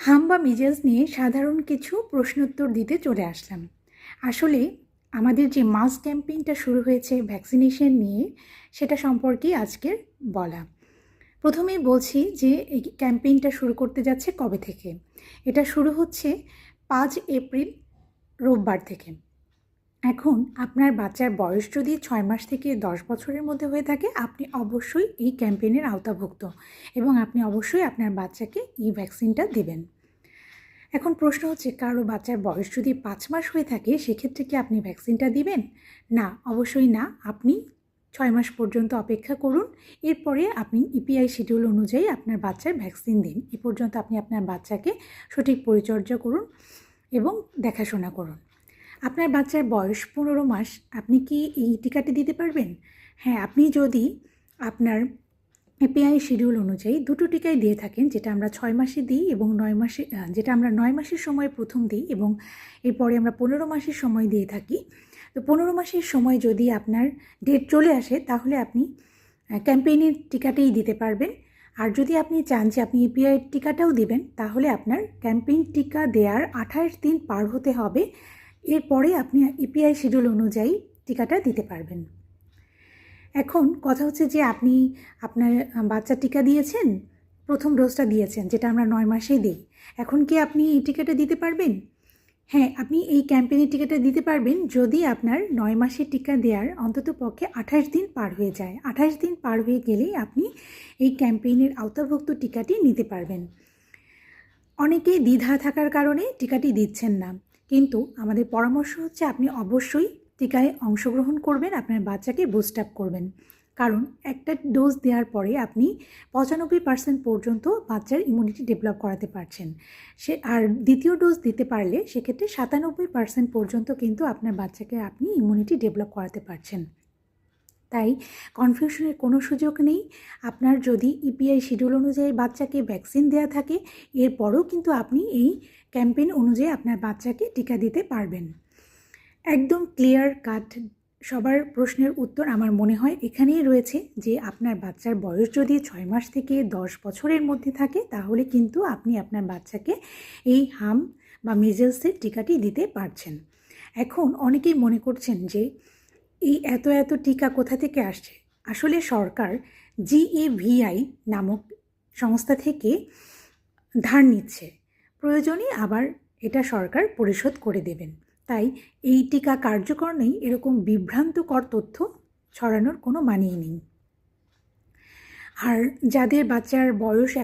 হাম বা মিজেলস নিয়ে সাধারণ কিছু প্রশ্নোত্তর দিতে চলে আসলাম। আসলে আমাদের যে মাস ক্যাম্পেইনটা শুরু হয়েছে ভ্যাকসিনেশন নিয়ে, সেটা সম্পর্কেই আজকের বলা। প্রথমেই বলছি যে এই ক্যাম্পেইনটা শুরু করতে যাচ্ছে কবে থেকে। এটা শুরু হচ্ছে 5 এপ্রিল রোববার থেকে। এখন আপনার বাচ্চার বয়স যদি 6 মাস থেকে 10 বছরের মধ্যে হয়ে থাকে, আপনি অবশ্যই এই ক্যাম্পেইনের আওতাভুক্ত এবং আপনি অবশ্যই আপনার বাচ্চাকে এই ভ্যাকসিনটা দেবেন। এখন প্রশ্ন হচ্ছে, কারো বাচ্চার বয়স যদি 5 মাস হয়ে থাকে, সেক্ষেত্রে কি আপনি ভ্যাকসিনটা দিবেন? না, অবশ্যই না। আপনি 6 মাস পর্যন্ত অপেক্ষা করুন। এরপরে আপনি ইপিআই শিডিউল অনুযায়ী আপনার বাচ্চার ভ্যাকসিন দিন। এ পর্যন্ত আপনি আপনার বাচ্চাকে সঠিক পরিচর্যা করুন এবং দেখাশোনা করুন। আপনার বাচ্চার বয়স 15 মাস, আপনি কি এই টিকাটি দিতে পারবেন? হ্যাঁ, আপনি যদি আপনার এপিআই শিডিউল অনুযায়ী দুটো টিকাই দিয়ে থাকেন, যেটা আমরা 6 মাসে দিই এবং 9 মাসে, যেটা আমরা 9 মাসের সময় প্রথম দিই এবং এরপরে আমরা 15 মাসের সময় দিয়ে থাকি। তো 15 মাসের সময় যদি আপনার ডেট চলে আসে, তাহলে আপনি ক্যাম্পেইনের টিকাটাই দিতে পারবেন। আর যদি আপনি চান যে আপনি ইপিআই টিকাটাও দিবেন, তাহলে আপনার ক্যাম্পেইন টিকা দেওয়ার 28 দিন পার হতে হবে। এরপরে আপনি ইপিআই শিডিউল অনুযায়ী টিকাটা দিতে পারবেন। এখন কথা হচ্ছে যে আপনি আপনার বাচ্চা টিকা দিয়েছেন, প্রথম ডোজটা দিয়েছেন, যেটা আমরা 9 মাসেই দিই। এখন কি আপনি এই টিকাটা দিতে পারবেন? হ্যাঁ, আপনি এই ক্যাম্পেইনের টিকাটা দিতে পারবেন যদি আপনার 9 মাসের টিকা দেওয়ার অন্তত পক্ষে 28 দিন পার হয়ে যায়। 28 দিন পার হয়ে গেলেই আপনি এই ক্যাম্পেইনের আওতাভুক্ত টিকাটি নিতে পারবেন। অনেকেই দ্বিধা থাকার কারণে টিকাটি দিচ্ছেন না, কিন্তু আমাদের পরামর্শ হচ্ছে আপনি অবশ্যই টিকায় অংশগ্রহণ করবেন, আপনার বাচ্চাকে বুস্ট আপ করবেন। কারণ একটা ডোজ দেওয়ার পরে আপনি 95% পর্যন্ত বাচ্চার ইমিউনিটি ডেভেলপ করাতে পারছেন। আর দ্বিতীয় ডোজ দিতে পারলে সেক্ষেত্রে 97% পর্যন্ত কিন্তু আপনার বাচ্চাকে আপনি ইমিউনিটি ডেভেলপ করাতে পারছেন। তাই কনফিউশনের কোনো সুযোগ নেই। আপনার যদি ইপিআই শিডিউল অনুযায়ী বাচ্চাকে ভ্যাকসিন দেওয়া থাকে, এরপরও কিন্তু আপনি এই ক্যাম্পেইন অনুযায়ী আপনার বাচ্চাকে টিকা দিতে পারবেন। একদম ক্লিয়ার কাট সবার প্রশ্নের উত্তর আমার মনে হয় এখানেই রয়েছে, যে আপনার বাচ্চার বয়স যদি 6 মাস থেকে 10 বছরের মধ্যে থাকে, তাহলে কিন্তু আপনি আপনার বাচ্চাকে এই হাম বা মিজেলসের টিকাটি দিতে পারছেন। এখন অনেকেই মনে করছেন যে এই এত এত টিকা কোথা থেকে আসছে। আসলে সরকার GAVI নামক সংস্থা থেকে ধার নিচ্ছে, প্রয়োজনে আবার এটা সরকার পরিশোধ করে দেবেন। তাই এই টিকা কার্যকর নেই এরকম বিভ্রান্তকর তথ্য ছড়ানোর কোনো মানেই নেই। আর যাদের বাচ্চার বয়স